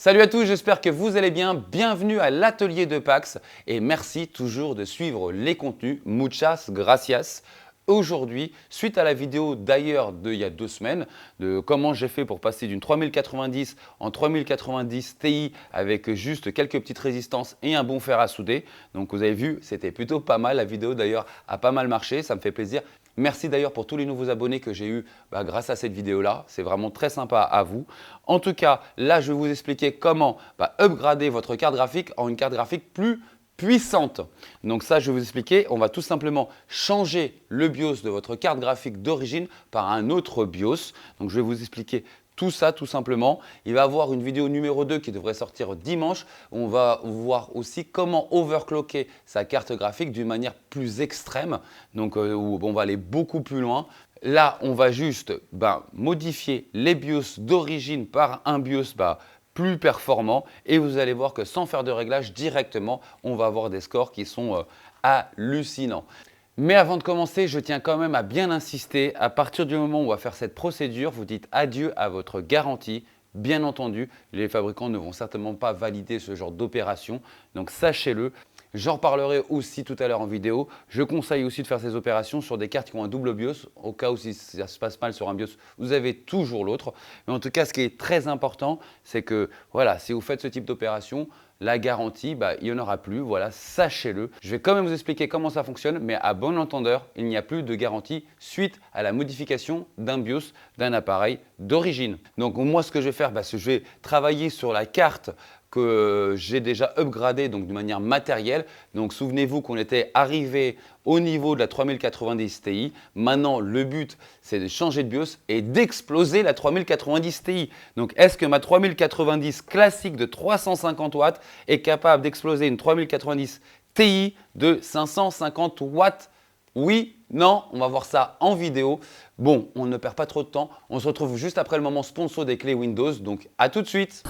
Salut à tous, j'espère que vous allez bien. Bienvenue à l'atelier de Pax et merci toujours de suivre les contenus. Muchas gracias. Aujourd'hui, suite à la vidéo d'ailleurs d'il y a 2 semaines, de comment j'ai fait pour passer d'une 3090 en 3090 Ti avec juste quelques petites résistances et un bon fer à souder. Donc vous avez vu, c'était plutôt pas mal. La vidéo d'ailleurs a pas mal marché, ça me fait plaisir. Merci d'ailleurs pour tous les nouveaux abonnés que j'ai eus grâce à cette vidéo-là. C'est vraiment très sympa à vous. En tout cas, là, je vais vous expliquer comment upgrader votre carte graphique en une carte graphique plus puissante. Donc ça, je vais vous expliquer. On va tout simplement changer le BIOS de votre carte graphique d'origine par un autre BIOS. Donc je vais vous expliquer tout ça tout simplement. Il va y avoir une vidéo numéro 2 qui devrait sortir dimanche. On va voir aussi comment overclocker sa carte graphique d'une manière plus extrême. Donc où on va aller beaucoup plus loin. Là, on va juste modifier les BIOS d'origine par un BIOS plus performant et vous allez voir que sans faire de réglage directement, on va avoir des scores qui sont hallucinants. Mais avant de commencer, je tiens quand même à bien insister, à partir du moment où on va faire cette procédure, vous dites adieu à votre garantie. Bien entendu, les fabricants ne vont certainement pas valider ce genre d'opération, donc sachez-le. J'en reparlerai aussi tout à l'heure en vidéo. Je conseille aussi de faire ces opérations sur des cartes qui ont un double BIOS. Au cas où si ça se passe mal sur un BIOS, vous avez toujours l'autre. Mais en tout cas, ce qui est très important, c'est que voilà, si vous faites ce type d'opération, la garantie, il n'y en aura plus. Voilà, sachez-le. Je vais quand même vous expliquer comment ça fonctionne, mais à bon entendeur, il n'y a plus de garantie suite à la modification d'un BIOS d'un appareil d'origine. Donc moi, ce que je vais faire, c'est que je vais travailler sur la carte que j'ai déjà upgradé donc de manière matérielle. Donc souvenez-vous qu'on était arrivé au niveau de la 3090 Ti. Maintenant, le but, c'est de changer de BIOS et d'exploser la 3090 Ti. Donc est-ce que ma 3090 classique de 350 watts est capable d'exploser une 3090 Ti de 550 watts? Oui, non, on va voir ça en vidéo. Bon, on ne perd pas trop de temps. On se retrouve juste après le moment sponsor des clés Windows. Donc à tout de suite.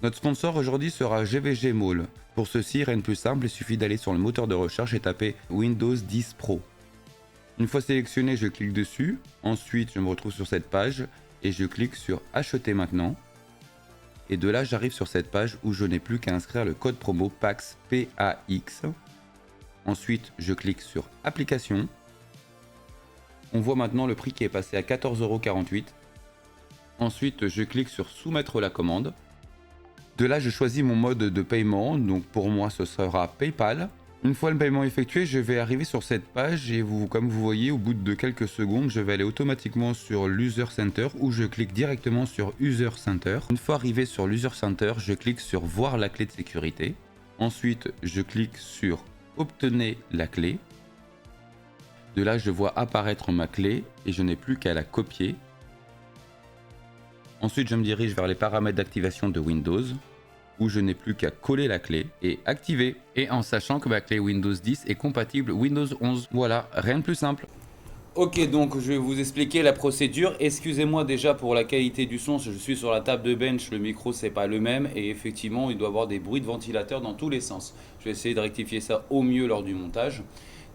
Notre sponsor aujourd'hui sera GVG Mall. Pour ceci, rien de plus simple, il suffit d'aller sur le moteur de recherche et taper Windows 10 Pro. Une fois sélectionné, je clique dessus. Ensuite, je me retrouve sur cette page et je clique sur Acheter maintenant. Et de là, j'arrive sur cette page où je n'ai plus qu'à inscrire le code promo PAX. Ensuite, je clique sur Application. On voit maintenant le prix qui est passé à 14,48 €. Ensuite, je clique sur Soumettre la commande. De là, je choisis mon mode de paiement, donc pour moi ce sera PayPal. Une fois le paiement effectué, je vais arriver sur cette page et comme vous voyez, au bout de quelques secondes, je vais aller automatiquement sur l'User Center où je clique directement sur User Center. Une fois arrivé sur l'User Center, je clique sur Voir la clé de sécurité. Ensuite, je clique sur Obtenez la clé. De là, je vois apparaître ma clé et je n'ai plus qu'à la copier. Ensuite, je me dirige vers les paramètres d'activation de Windows, où je n'ai plus qu'à coller la clé et activer. Et en sachant que ma clé Windows 10 est compatible Windows 11. Voilà, rien de plus simple. Ok, donc je vais vous expliquer la procédure. Excusez-moi déjà pour la qualité du son, je suis sur la table de bench, le micro c'est pas le même et effectivement il doit y avoir des bruits de ventilateur dans tous les sens. Je vais essayer de rectifier ça au mieux lors du montage.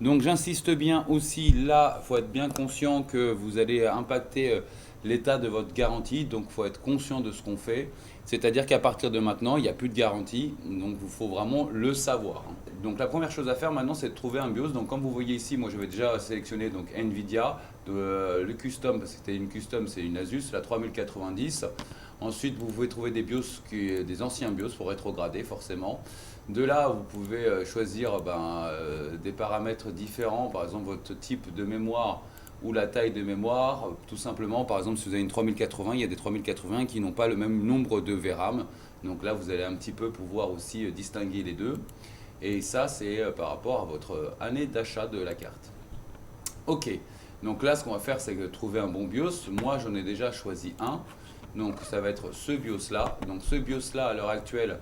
Donc j'insiste bien aussi, là, il faut être bien conscient que vous allez impacter l'état de votre garantie, donc il faut être conscient de ce qu'on fait. C'est-à-dire qu'à partir de maintenant, il n'y a plus de garantie, donc il faut vraiment le savoir. Donc la première chose à faire maintenant, c'est de trouver un BIOS. Donc comme vous voyez ici, moi j'avais déjà sélectionné donc Nvidia, le custom, parce que c'était une custom, c'est une Asus, la 3090. Ensuite, vous pouvez trouver des BIOS, des anciens BIOS pour rétrograder forcément. De là, vous pouvez choisir des paramètres différents, par exemple votre type de mémoire ou la taille de mémoire, tout simplement. Par exemple, si vous avez une 3080, il y a des 3080 qui n'ont pas le même nombre de VRAM. Donc là, vous allez un petit peu pouvoir aussi distinguer les deux. Et ça, c'est par rapport à votre année d'achat de la carte. Ok, donc là, ce qu'on va faire, c'est trouver un bon BIOS. Moi, j'en ai déjà choisi un. Donc ça va être ce BIOS-là. Donc ce BIOS-là, à l'heure actuelle,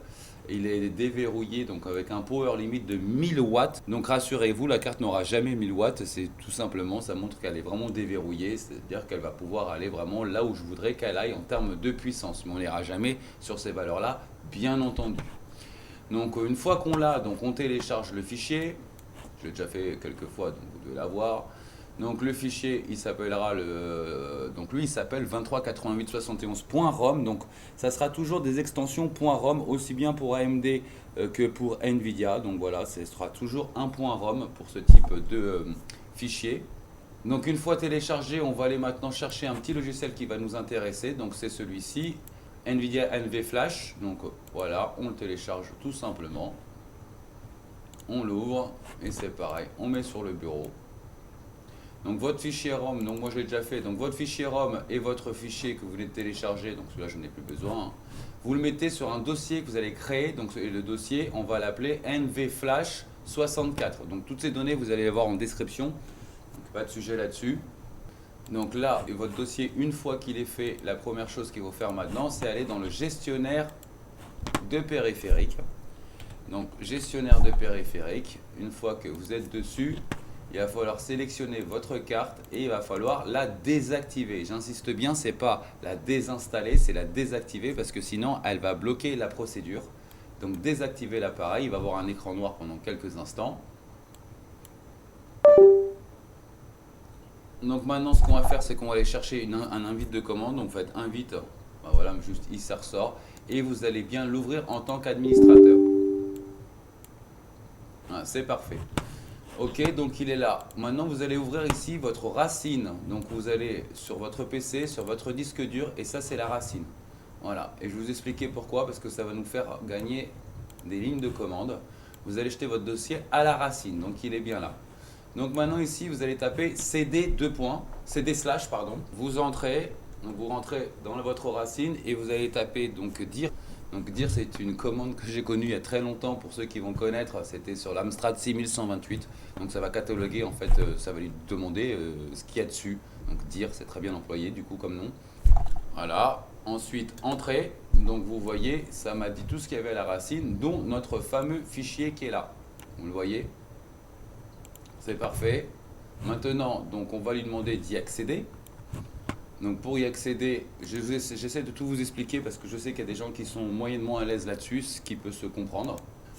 il est déverrouillé donc avec un power limit de 1000 watts. Donc rassurez-vous, la carte n'aura jamais 1000 watts. C'est tout simplement, ça montre qu'elle est vraiment déverrouillée. C'est-à-dire qu'elle va pouvoir aller vraiment là où je voudrais qu'elle aille en termes de puissance. Mais on n'ira jamais sur ces valeurs-là, bien entendu. Donc une fois qu'on l'a, donc on télécharge le fichier. je l'ai déjà fait quelques fois, donc vous devez l'avoir. Donc le fichier, il s'appellera donc lui, il s'appelle 238871.rom. Donc ça sera toujours des extensions .rom aussi bien pour AMD que pour Nvidia. Donc voilà, ce sera toujours un .rom pour ce type de fichier. Donc une fois téléchargé, on va aller maintenant chercher un petit logiciel qui va nous intéresser. Donc c'est celui-ci, Nvidia NVFlash. Donc voilà, on le télécharge tout simplement. On l'ouvre et c'est pareil, on met sur le bureau. Donc votre fichier ROM, donc moi je l'ai déjà fait, donc votre fichier ROM et votre fichier que vous venez de télécharger, donc celui-là je n'en ai plus besoin, hein. Vous le mettez sur un dossier que vous allez créer, donc le dossier on va l'appeler NVFlash64. Donc toutes ces données vous allez les voir en description, donc pas de sujet là-dessus. Donc là, votre dossier, une fois qu'il est fait, la première chose qu'il faut faire maintenant, c'est aller dans le gestionnaire de périphériques. Donc gestionnaire de périphériques, une fois que vous êtes dessus, il va falloir sélectionner votre carte et il va falloir la désactiver. J'insiste bien, c'est pas la désinstaller, c'est la désactiver parce que sinon elle va bloquer la procédure. Donc désactiver l'appareil, il va avoir un écran noir pendant quelques instants. Donc maintenant ce qu'on va faire, c'est qu'on va aller chercher un invite de commande. Donc vous faites invite, ben voilà, juste ici ça ressort et vous allez bien l'ouvrir en tant qu'administrateur. Voilà, c'est parfait. Ok, donc il est là. Maintenant, vous allez ouvrir ici votre racine. Donc, vous allez sur votre PC, sur votre disque dur, et ça, c'est la racine. Voilà. Et je vais vous expliquer pourquoi, parce que ça va nous faire gagner des lignes de commande. Vous allez jeter votre dossier à la racine. Donc, il est bien là. Donc, maintenant, ici, vous allez taper CD slash, pardon. Vous entrez, donc vous rentrez dans votre racine et vous allez taper donc dire. Donc dire, c'est une commande que j'ai connue il y a très longtemps, pour ceux qui vont connaître, c'était sur l'Amstrad 6128. Donc ça va cataloguer, en fait, ça va lui demander ce qu'il y a dessus. Donc dire, c'est très bien employé du coup comme nom. Voilà, ensuite entrée, donc vous voyez, ça m'a dit tout ce qu'il y avait à la racine, dont notre fameux fichier qui est là. Vous le voyez? C'est parfait. Maintenant, donc on va lui demander d'y accéder. Donc pour y accéder, j'essaie de tout vous expliquer parce que je sais qu'il y a des gens qui sont moyennement à l'aise là-dessus, ce qui peut se comprendre.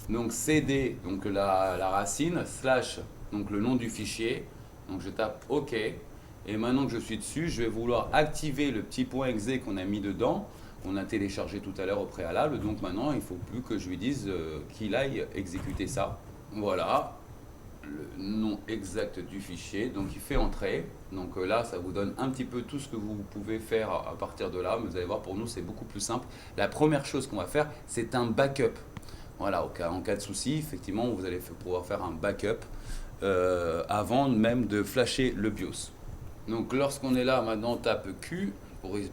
Donc CD, donc la racine, slash, donc le nom du fichier. Donc je tape OK. Et maintenant que je suis dessus, je vais vouloir activer le petit point .exe qu'on a mis dedans, qu'on a téléchargé tout à l'heure au préalable. Donc maintenant, il ne faut plus que je lui dise qu'il aille exécuter ça. Voilà. Le nom exact du fichier, donc il fait entrer. Donc là, ça vous donne un petit peu tout ce que vous pouvez faire à partir de là. Mais vous allez voir, pour nous, c'est beaucoup plus simple. La première chose qu'on va faire, c'est un backup. Voilà, en cas de souci, effectivement, vous allez pouvoir faire un backup avant même de flasher le BIOS. Donc lorsqu'on est là, maintenant, on tape Q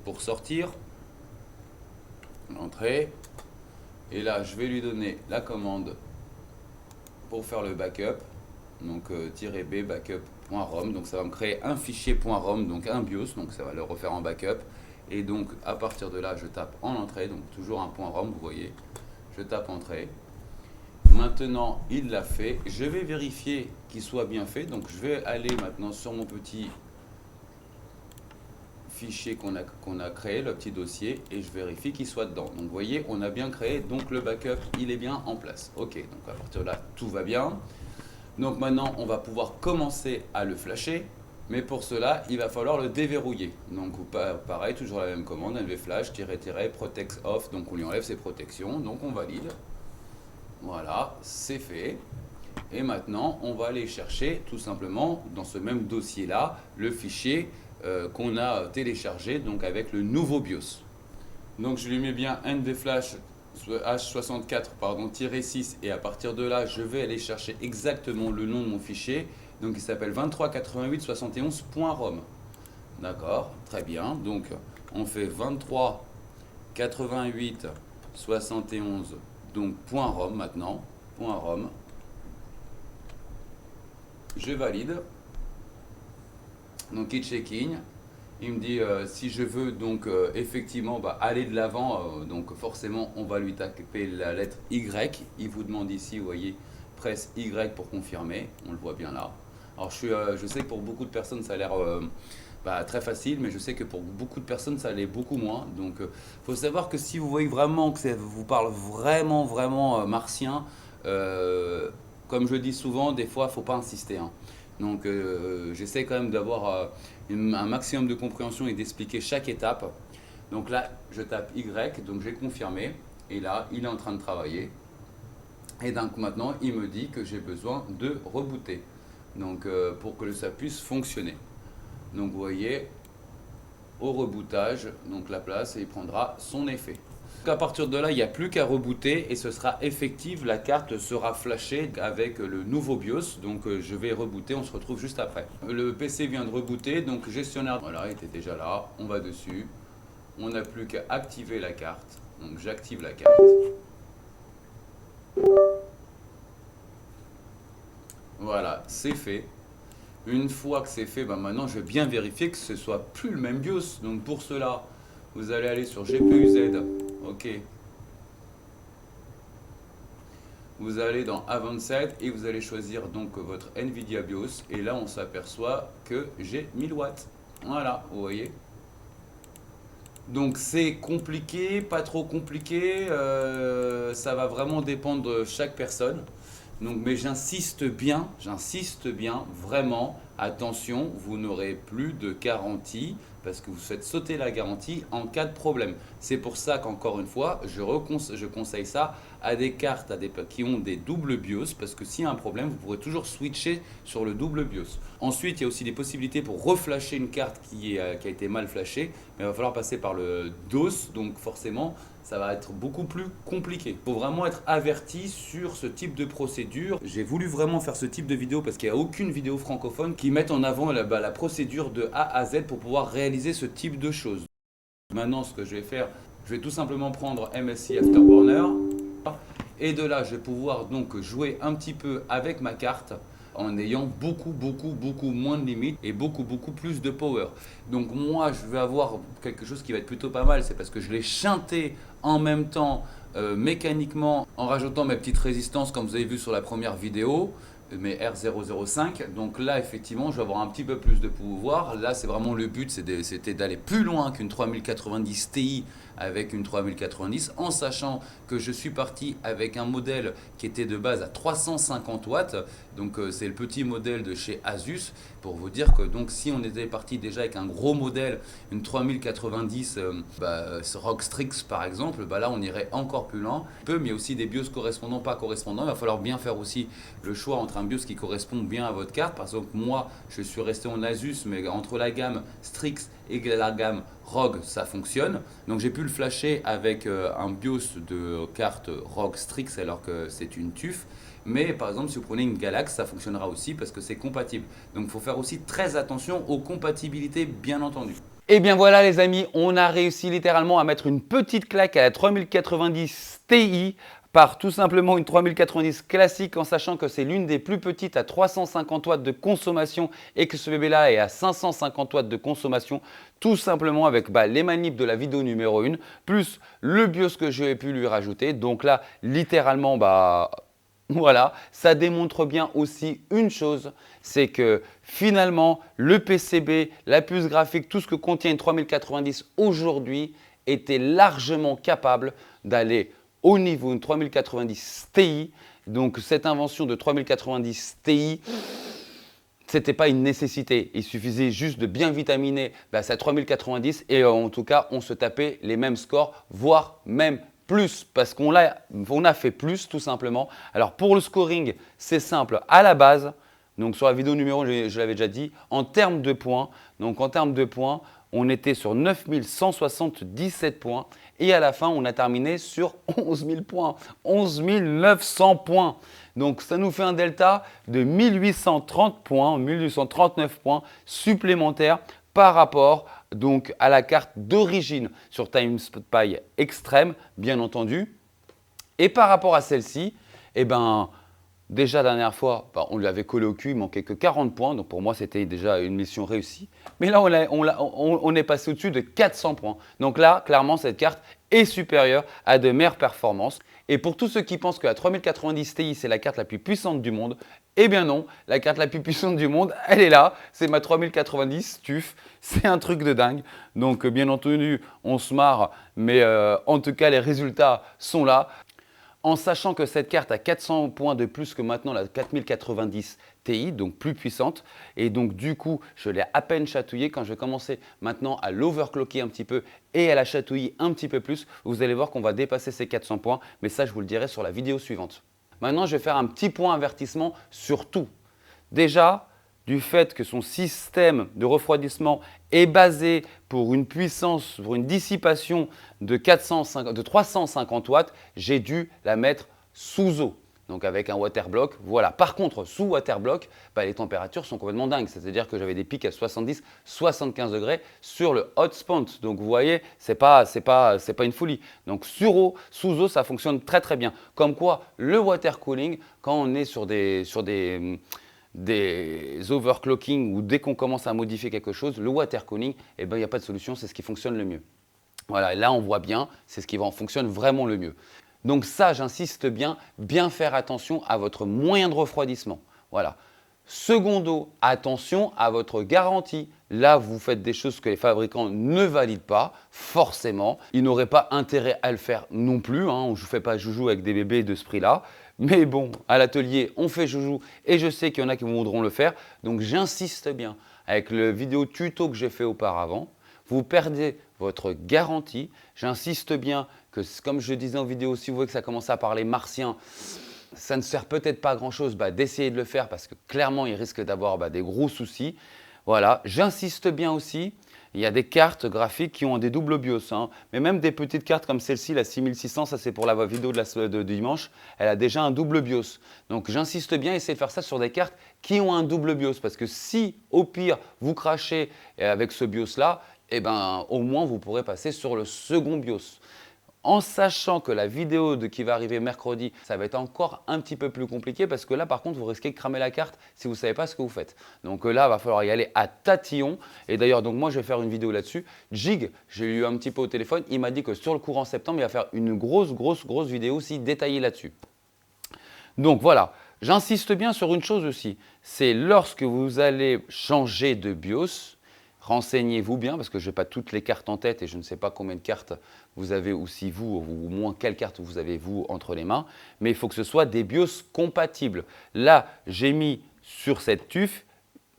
pour sortir. Entrée. Et là, je vais lui donner la commande pour faire le backup. Donc -b backup.rom, donc ça va me créer un fichier .rom, donc un BIOS, donc ça va le refaire en backup. Et donc à partir de là, je tape en entrée, donc toujours un .rom, vous voyez, je tape entrée. Maintenant, il l'a fait. Je vais vérifier qu'il soit bien fait, donc je vais aller maintenant sur mon petit fichier qu'on a créé, le petit dossier, et je vérifie qu'il soit dedans. Donc vous voyez, on a bien créé, donc le backup, il est bien en place. Ok, donc à partir de là, tout va bien. Donc maintenant, on va pouvoir commencer à le flasher, mais pour cela, il va falloir le déverrouiller. Donc pareil, toujours la même commande, nvflash -protect off, donc on lui enlève ses protections, donc on valide. Voilà, c'est fait. Et maintenant, on va aller chercher tout simplement dans ce même dossier-là le fichier qu'on a téléchargé, donc avec le nouveau BIOS. Donc je lui mets bien nvflash H64 -6 et à partir de là je vais aller chercher exactement le nom de mon fichier, donc il s'appelle 238871.rom. D'accord, très bien, donc on fait 238871 donc .rom maintenant, .rom, je valide, donc il check-in. Il me dit si je veux donc effectivement aller de l'avant, donc forcément on va lui taper la lettre Y. Il vous demande ici, vous voyez, presse Y pour confirmer, on le voit bien là. Alors je sais que pour beaucoup de personnes ça a l'air très facile, mais je sais que pour beaucoup de personnes ça l'est beaucoup moins. Donc faut savoir que si vous voyez vraiment que ça vous parle vraiment martien, Comme je le dis souvent, des fois, il ne faut pas insister, hein. Donc, j'essaie quand même d'avoir un maximum de compréhension et d'expliquer chaque étape. Donc là, je tape Y, donc j'ai confirmé. Et là, il est en train de travailler. Et donc maintenant, il me dit que j'ai besoin de rebooter. Donc, pour que ça puisse fonctionner. Donc, vous voyez, au rebootage, donc la place, et il prendra son effet. Donc à partir de là, il n'y a plus qu'à rebooter et ce sera effectif. La carte sera flashée avec le nouveau BIOS. Donc je vais rebooter, on se retrouve juste après. Le PC vient de rebooter, donc gestionnaire, voilà, il était déjà là. On va dessus. On n'a plus qu'à activer la carte. Donc j'active la carte. Voilà, c'est fait. Une fois que c'est fait, maintenant je vais bien vérifier que ce soit plus le même BIOS. Donc pour cela, vous allez aller sur GPU-Z. OK. Vous allez dans Advanced et vous allez choisir donc votre Nvidia BIOS. Et là, on s'aperçoit que j'ai 1000 watts. Voilà, vous voyez. Donc c'est compliqué, pas trop compliqué. Ça va vraiment dépendre de chaque personne. Donc, mais j'insiste bien, vraiment, attention, vous n'aurez plus de garantie parce que vous faites sauter la garantie en cas de problème. C'est pour ça qu'encore une fois, je conseille ça à des cartes qui ont des doubles BIOS parce que s'il y a un problème, vous pourrez toujours switcher sur le double BIOS. Ensuite, il y a aussi des possibilités pour reflasher une carte qui a été mal flashée, mais il va falloir passer par le DOS, donc forcément, ça va être beaucoup plus compliqué. Il faut vraiment être averti sur ce type de procédure. J'ai voulu vraiment faire ce type de vidéo parce qu'il n'y a aucune vidéo francophone qui mette en avant la procédure de A à Z pour pouvoir réaliser ce type de choses. Maintenant, ce que je vais faire, je vais tout simplement prendre MSI Afterburner. Et de là, je vais pouvoir donc jouer un petit peu avec ma carte en ayant beaucoup moins de limites et beaucoup plus de power. Donc moi, je vais avoir quelque chose qui va être plutôt pas mal, c'est parce que je l'ai chanté en même temps mécaniquement en rajoutant mes petites résistances comme vous avez vu sur la première vidéo, mes R005. Donc là, effectivement, je vais avoir un petit peu plus de pouvoir. Là, c'est vraiment le but, c'était d'aller plus loin qu'une 3090 Ti avec une 3090, en sachant que je suis parti avec un modèle qui était de base à 350 watts. Donc c'est le petit modèle de chez Asus, pour vous dire que donc si on était parti déjà avec un gros modèle, une 3090 ROG Strix par exemple, là on irait encore plus loin. Mais il y a aussi des BIOS correspondants, pas correspondants. Il va falloir bien faire aussi le choix entre un BIOS qui correspond bien à votre carte. Par exemple, moi je suis resté en Asus, mais entre la gamme Strix et la gamme ROG, ça fonctionne. Donc j'ai pu le flasher avec un BIOS de carte ROG Strix alors que c'est une TUF. Mais par exemple, si vous prenez une Galax, ça fonctionnera aussi parce que c'est compatible. Donc il faut faire aussi très attention aux compatibilités, bien entendu. Et bien voilà les amis, on a réussi littéralement à mettre une petite claque à la 3090 Ti par tout simplement une 3090 classique en sachant que c'est l'une des plus petites à 350 watts de consommation et que ce bébé-là est à 550 watts de consommation tout simplement avec les manips de la vidéo numéro 1 plus le BIOS que j'ai pu lui rajouter. Donc là, littéralement, voilà, ça démontre bien aussi une chose, c'est que finalement, le PCB, la puce graphique, tout ce que contient une 3090 aujourd'hui était largement capable d'aller au niveau d'une 3090 Ti. Donc cette invention de 3090 Ti, ce n'était pas une nécessité. Il suffisait juste de bien vitaminer sa 3090 et en tout cas, on se tapait les mêmes scores, voire même plus, parce qu'on a fait plus tout simplement. Alors pour le scoring, c'est simple à la base. Donc sur la vidéo numéro 1, je l'avais déjà dit, en termes de points, on était sur 9177 points et à la fin, on a terminé sur 11 000 points, 11 900 points. Donc ça nous fait un delta de 1830 points, 1839 points supplémentaires par rapport donc à la carte d'origine sur TimeSpy Extreme, bien entendu. Et par rapport à celle-ci, déjà la dernière fois, on lui avait collé au cul, il manquait que 40 points. Donc pour moi, c'était déjà une mission réussie. Mais là, on est passé au-dessus de 400 points. Donc là, clairement, cette carte est supérieure à de meilleures performances. Et pour tous ceux qui pensent que la 3090 Ti, c'est la carte la plus puissante du monde, eh bien non, la carte la plus puissante du monde, elle est là. C'est ma 3090 TUF. C'est un truc de dingue. Donc bien entendu, on se marre. Mais en tout cas, les résultats sont là. En sachant que cette carte a 400 points de plus que maintenant la 4090 Ti, donc plus puissante. Et donc du coup, je l'ai à peine chatouillée. Quand je vais commencer maintenant à l'overclocker un petit peu et à la chatouiller un petit peu plus, vous allez voir qu'on va dépasser ces 400 points. Mais ça, je vous le dirai sur la vidéo suivante. Maintenant, je vais faire un petit point avertissement sur tout. Déjà, du fait que son système de refroidissement est basé pour une puissance, pour une dissipation de 350 watts, j'ai dû la mettre sous eau. Donc avec un waterblock, voilà. Par contre, sous waterblock, les températures sont complètement dingues. C'est-à-dire que j'avais des pics à 70, 75 degrés sur le hotspot. Donc vous voyez, c'est pas une folie. Donc sur eau, sous eau, ça fonctionne très très bien. Comme quoi, le water cooling, quand on est sur des overclocking ou dès qu'on commence à modifier quelque chose, le water cooling, il n'y a pas de solution, c'est ce qui fonctionne le mieux. Voilà, et là on voit bien, c'est ce qui fonctionne vraiment le mieux. Donc ça, j'insiste bien faire attention à votre moyen de refroidissement. Voilà. Secondo, attention à votre garantie. Là, vous faites des choses que les fabricants ne valident pas, forcément. Ils n'auraient pas intérêt à le faire non plus. Je ne fais pas joujou avec des bébés de ce prix-là. Mais bon, à l'atelier, on fait joujou et je sais qu'il y en a qui voudront le faire. Donc j'insiste bien avec le vidéo tuto que j'ai fait auparavant. Vous perdez votre garantie. J'insiste bien que, comme je disais en vidéo, si vous voyez que ça commence à parler martien, ça ne sert peut-être pas à grand-chose d'essayer de le faire parce que clairement, il risque d'avoir des gros soucis. Voilà, j'insiste bien aussi. Il y a des cartes graphiques qui ont des doubles BIOS, mais même des petites cartes comme celle-ci, la 6600, ça c'est pour la vidéo de dimanche, elle a déjà un double BIOS. Donc j'insiste bien, essayez de faire ça sur des cartes qui ont un double BIOS parce que si au pire vous crachez avec ce BIOS-là, au moins vous pourrez passer sur le second BIOS. En sachant que la vidéo qui va arriver mercredi, ça va être encore un petit peu plus compliqué parce que là, par contre, vous risquez de cramer la carte si vous ne savez pas ce que vous faites. Donc là, il va falloir y aller à tatillon. Et d'ailleurs, moi, je vais faire une vidéo là-dessus. Jig, j'ai eu un petit peu au téléphone, il m'a dit que sur le courant septembre, il va faire une grosse vidéo aussi détaillée là-dessus. Donc voilà, j'insiste bien sur une chose aussi, c'est lorsque vous allez changer de BIOS, renseignez-vous bien parce que je n'ai pas toutes les cartes en tête et je ne sais pas combien de cartes vous avez aussi vous, ou au moins quelles cartes vous avez vous entre les mains, mais il faut que ce soit des BIOS compatibles. Là, j'ai mis sur cette TUF,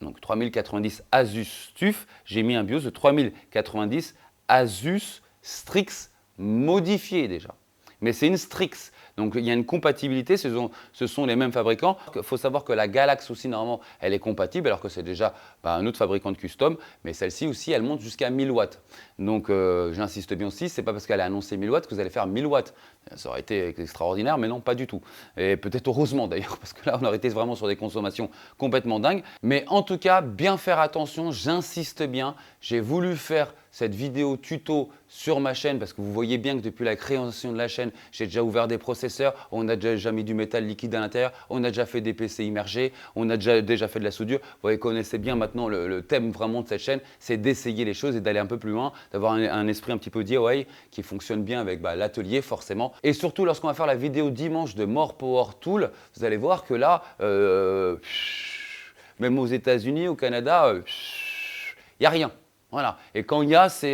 donc 3090 Asus TUF, j'ai mis un BIOS de 3090 Asus Strix modifié déjà. Mais c'est une Strix. Donc il y a une compatibilité, ce sont les mêmes fabricants. Il faut savoir que la Galax aussi, normalement, elle est compatible, alors que c'est déjà un autre fabricant de custom, mais celle-ci aussi, elle monte jusqu'à 1000 watts. Donc j'insiste bien aussi, ce n'est pas parce qu'elle a annoncé 1000 watts que vous allez faire 1000 watts. Ça aurait été extraordinaire, mais non, pas du tout. Et peut-être heureusement d'ailleurs, parce que là, on aurait été vraiment sur des consommations complètement dingues. Mais en tout cas, bien faire attention, j'insiste bien. J'ai voulu faire cette vidéo tuto sur ma chaîne parce que vous voyez bien que depuis la création de la chaîne, j'ai déjà ouvert des processeurs, on a déjà mis du métal liquide à l'intérieur, on a déjà fait des PC immergés, on a déjà fait de la soudure. Vous connaissez bien maintenant le thème vraiment de cette chaîne, c'est d'essayer les choses et d'aller un peu plus loin, d'avoir un esprit un petit peu DIY qui fonctionne bien avec l'atelier forcément. Et surtout lorsqu'on va faire la vidéo dimanche de More Power Tool, vous allez voir que là, même aux États-Unis, au Canada, il n'y a rien. Voilà. Et quand il y a, vous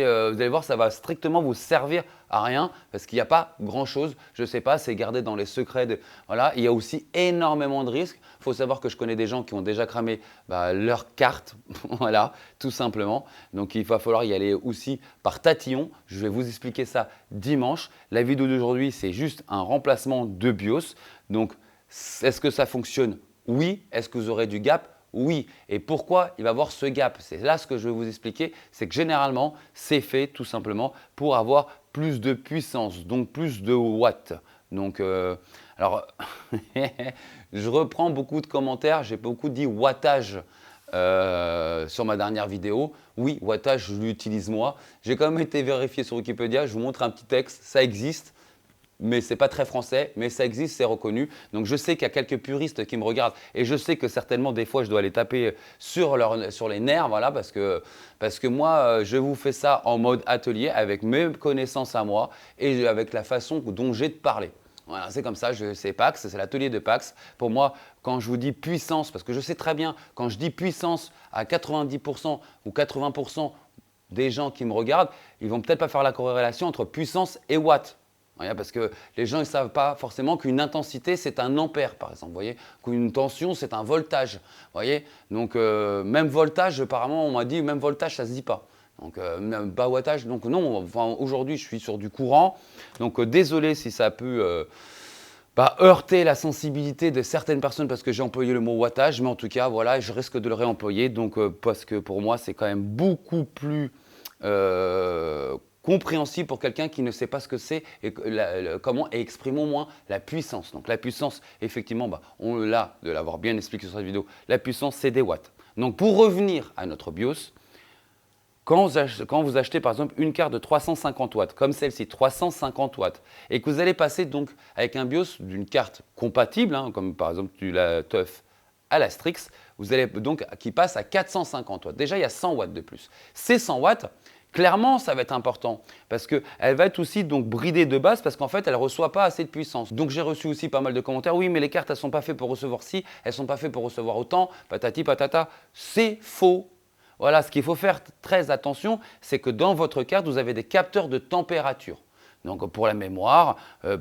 allez voir, ça va strictement vous servir à rien parce qu'il n'y a pas grand-chose. Je ne sais pas, c'est gardé dans les secrets. Voilà. Il y a aussi énormément de risques. Il faut savoir que je connais des gens qui ont déjà cramé leur carte, voilà, tout simplement. Donc il va falloir y aller aussi par tatillon. Je vais vous expliquer ça dimanche. La vidéo d'aujourd'hui, c'est juste un remplacement de BIOS. Donc, est-ce que ça fonctionne? Oui. Est-ce que vous aurez du gap? Oui. Et pourquoi il va y avoir ce gap? C'est là ce que je vais vous expliquer. C'est que généralement, c'est fait tout simplement pour avoir plus de puissance, donc plus de watts. Donc, alors, je reprends beaucoup de commentaires. J'ai beaucoup dit wattage sur ma dernière vidéo. Oui, wattage, je l'utilise moi. J'ai quand même été vérifié sur Wikipédia. Je vous montre un petit texte. Ça existe. Mais ce n'est pas très français, mais ça existe, c'est reconnu. Donc je sais qu'il y a quelques puristes qui me regardent et je sais que certainement des fois je dois les taper sur les nerfs, voilà, parce que moi je vous fais ça en mode atelier avec mes connaissances à moi et avec la façon dont j'ai de parler. Voilà, c'est comme ça, c'est Pax, c'est l'atelier de Pax. Pour moi, quand je vous dis puissance, parce que je sais très bien, quand je dis puissance à 90% ou 80% des gens qui me regardent, ils ne vont peut-être pas faire la corrélation entre puissance et watts. Voyez, parce que les gens ne savent pas forcément qu'une intensité, c'est un ampère, par exemple. Vous voyez, qu'une tension, c'est un voltage. Voyez, donc même voltage, apparemment, on m'a dit, même voltage, ça ne se dit pas. Donc, même bas wattage, donc non, enfin, aujourd'hui, je suis sur du courant. Donc, désolé si ça peut heurter la sensibilité de certaines personnes parce que j'ai employé le mot wattage. Mais en tout cas, voilà, je risque de le réemployer. Donc, parce que pour moi, c'est quand même beaucoup plus compréhensible pour quelqu'un qui ne sait pas ce que c'est et comment exprime au moins la puissance. Donc la puissance, effectivement, on l'a de l'avoir bien expliqué sur cette vidéo, la puissance c'est des watts. Donc pour revenir à notre BIOS, quand vous achetez par exemple une carte de 350 watts, comme celle-ci, 350 watts, et que vous allez passer donc avec un BIOS d'une carte compatible, comme par exemple la TUF à la Strix, vous allez donc qui passe à 450 watts. Déjà, il y a 100 watts de plus. Ces 100 watts, clairement, ça va être important parce qu'elle va être aussi donc bridée de base parce qu'en fait, elle ne reçoit pas assez de puissance. Donc, j'ai reçu aussi pas mal de commentaires. Oui, mais les cartes, elles ne sont pas faites pour recevoir ci, elles ne sont pas faites pour recevoir autant, patati patata. C'est faux. Voilà, ce qu'il faut faire très attention, c'est que dans votre carte, vous avez des capteurs de température. Donc pour la mémoire,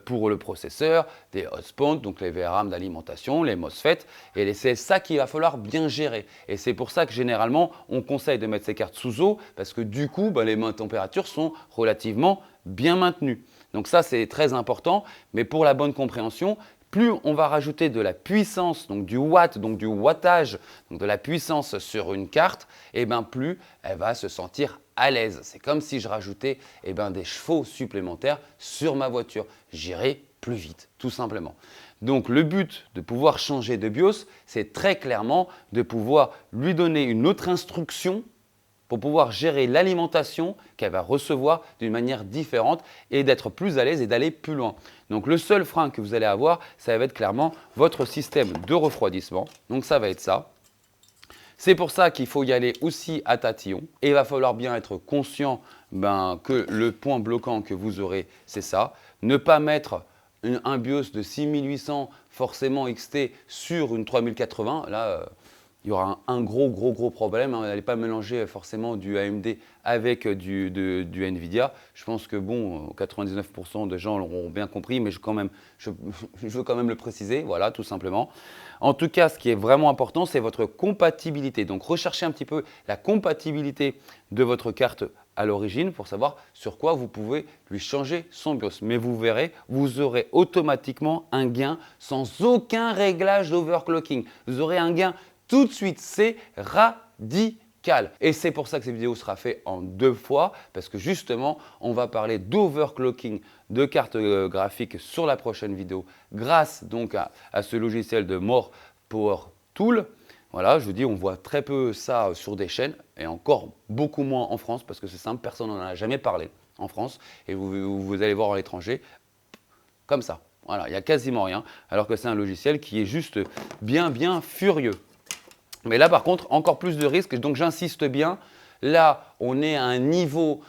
pour le processeur, des hotspots, donc les VRAM d'alimentation, les MOSFET, et c'est ça qu'il va falloir bien gérer. Et c'est pour ça que généralement, on conseille de mettre ces cartes sous eau, parce que du coup, les températures sont relativement bien maintenues. Donc ça, c'est très important, mais pour la bonne compréhension, plus on va rajouter de la puissance, donc du watt, donc du wattage, donc de la puissance sur une carte, et plus elle va se sentir à l'aise. C'est comme si je rajoutais des chevaux supplémentaires sur ma voiture. J'irai plus vite, tout simplement. Donc le but de pouvoir changer de BIOS, c'est très clairement de pouvoir lui donner une autre instruction pour pouvoir gérer l'alimentation qu'elle va recevoir d'une manière différente et d'être plus à l'aise et d'aller plus loin. Donc le seul frein que vous allez avoir, ça va être clairement votre système de refroidissement. Donc ça va être ça. C'est pour ça qu'il faut y aller aussi à tatillon et il va falloir bien être conscient que le point bloquant que vous aurez, c'est ça. Ne pas mettre un BIOS de 6800 forcément XT sur une 3080. Là, il y aura un gros problème. Vous n'allez pas mélanger forcément du AMD avec du NVIDIA. Je pense que 99% des gens l'auront bien compris, mais je veux quand même le préciser, voilà, tout simplement. En tout cas, ce qui est vraiment important, c'est votre compatibilité. Donc, recherchez un petit peu la compatibilité de votre carte à l'origine pour savoir sur quoi vous pouvez lui changer son BIOS. Mais vous verrez, vous aurez automatiquement un gain sans aucun réglage d'overclocking. Vous aurez un gain tout de suite, c'est radical. Et c'est pour ça que cette vidéo sera faite en 2 fois, parce que justement, on va parler d'overclocking de cartes graphiques sur la prochaine vidéo, grâce donc à ce logiciel de More Power Tool. Voilà, je vous dis, on voit très peu ça sur des chaînes, et encore beaucoup moins en France, parce que c'est simple, personne n'en a jamais parlé en France, et vous allez voir à l'étranger, comme ça. Voilà, il n'y a quasiment rien, alors que c'est un logiciel qui est juste bien furieux. Mais là, par contre, encore plus de risques. Donc, j'insiste bien. Là, on est à un niveau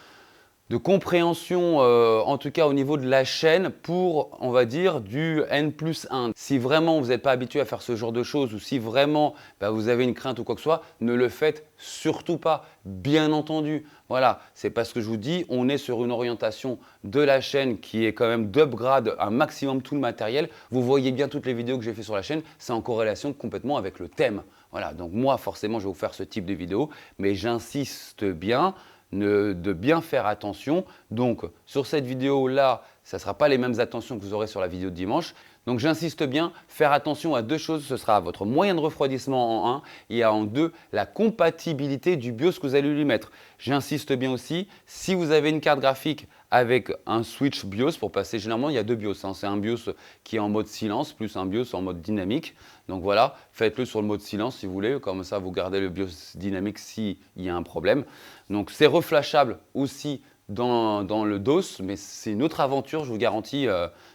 de compréhension, en tout cas au niveau de la chaîne, pour, on va dire, du N+1. Si vraiment vous n'êtes pas habitué à faire ce genre de choses ou si vraiment vous avez une crainte ou quoi que ce soit, ne le faites surtout pas, bien entendu. Voilà, c'est parce que je vous dis, on est sur une orientation de la chaîne qui est quand même d'upgrade un maximum tout le matériel. Vous voyez bien toutes les vidéos que j'ai fait sur la chaîne, c'est en corrélation complètement avec le thème. Voilà, donc moi forcément je vais vous faire ce type de vidéo, mais j'insiste bien de bien faire attention. Donc sur cette vidéo-là, ça ne sera pas les mêmes attentions que vous aurez sur la vidéo de dimanche. Donc j'insiste bien, faire attention à 2 choses, ce sera votre moyen de refroidissement en 1 et en 2, la compatibilité du BIOS que vous allez lui mettre. J'insiste bien aussi, si vous avez une carte graphique avec un switch BIOS pour passer, généralement il y a 2 BIOS, c'est un BIOS qui est en mode silence plus un BIOS en mode dynamique. Donc voilà, faites-le sur le mode silence si vous voulez, comme ça vous gardez le BIOS dynamique s'il y a un problème. Donc c'est reflashable aussi dans le DOS, mais c'est une autre aventure, je vous garantis.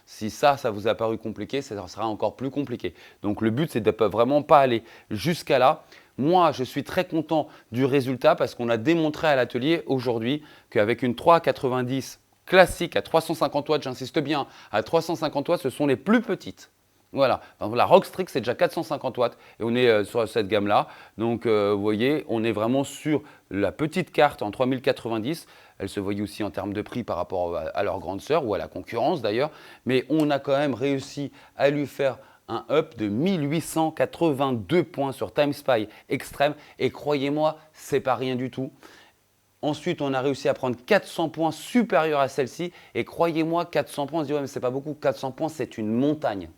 Si ça vous a paru compliqué, ça sera encore plus compliqué. Donc le but, c'est de ne vraiment pas aller jusqu'à là. Moi, je suis très content du résultat parce qu'on a démontré à l'atelier aujourd'hui qu'avec une 390 classique à 350 watts, j'insiste bien, à 350 watts, ce sont les plus petites. Voilà, donc la Rockstrix c'est déjà 450 watts et on est sur cette gamme-là. Donc vous voyez, on est vraiment sur la petite carte en 3090. Elle se voyait aussi en termes de prix par rapport à leur grande sœur ou à la concurrence d'ailleurs. Mais on a quand même réussi à lui faire un up de 1882 points sur TimeSpy Extreme. Et croyez-moi, c'est pas rien du tout. Ensuite, on a réussi à prendre 400 points supérieurs à celle-ci. Et croyez-moi, 400 points, on se dit ouais, mais c'est pas beaucoup. 400 points, c'est une montagne.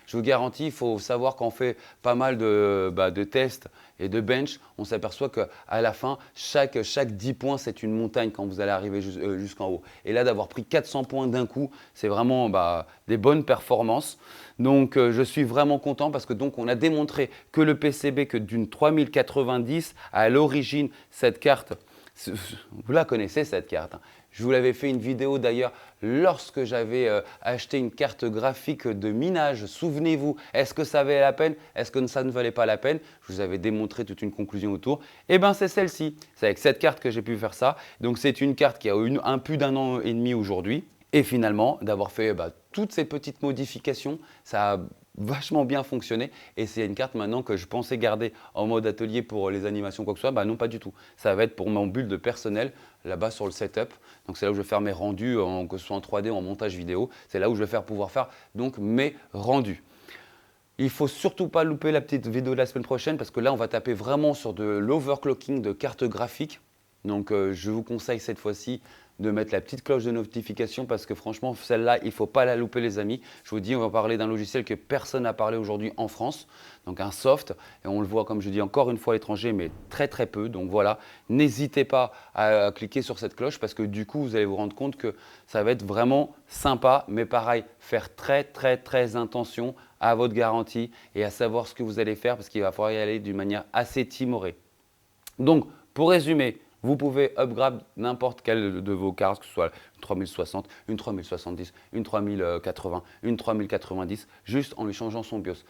Je vous garantis, il faut savoir qu'on fait pas mal de tests et de bench. On s'aperçoit qu'à la fin, chaque 10 points, c'est une montagne quand vous allez arriver jusqu'en haut. Et là, d'avoir pris 400 points d'un coup, c'est vraiment des bonnes performances. Donc, je suis vraiment content parce que donc, on a démontré que le PCB, que d'une 3090, à l'origine, cette carte, vous la connaissez cette carte, hein. Je vous l'avais fait une vidéo d'ailleurs lorsque j'avais acheté une carte graphique de minage. Souvenez-vous, est-ce que ça valait la peine? Est-ce que ça ne valait pas la peine? Je vous avais démontré toute une conclusion autour. Eh bien, c'est celle-ci. C'est avec cette carte que j'ai pu faire ça. Donc, c'est une carte qui a plus d'un an et demi aujourd'hui. Et finalement, d'avoir fait toutes ces petites modifications, ça a vachement bien fonctionné et c'est une carte maintenant que je pensais garder en mode atelier pour les animations quoi que ce soit, non pas du tout. Ça va être pour mon build personnel là-bas sur le setup. Donc c'est là où je vais faire mes rendus, que ce soit en 3D ou en montage vidéo. C'est là où je vais pouvoir faire donc mes rendus. Il ne faut surtout pas louper la petite vidéo de la semaine prochaine parce que là on va taper vraiment sur de l'overclocking de cartes graphiques. Donc je vous conseille cette fois-ci de mettre la petite cloche de notification parce que franchement celle-là il ne faut pas la louper les amis. Je vous dis on va parler d'un logiciel que personne n'a parlé aujourd'hui en France, donc un soft et on le voit comme je dis encore une fois à l'étranger mais très très peu. Donc voilà, n'hésitez pas à cliquer sur cette cloche parce que du coup vous allez vous rendre compte que ça va être vraiment sympa mais pareil, faire très très très attention à votre garantie et à savoir ce que vous allez faire parce qu'il va falloir y aller d'une manière assez timorée. Donc pour résumer, vous pouvez upgrade n'importe quelle de vos cartes, que ce soit une 3060, une 3070, une 3080, une 3090, juste en lui changeant son BIOS.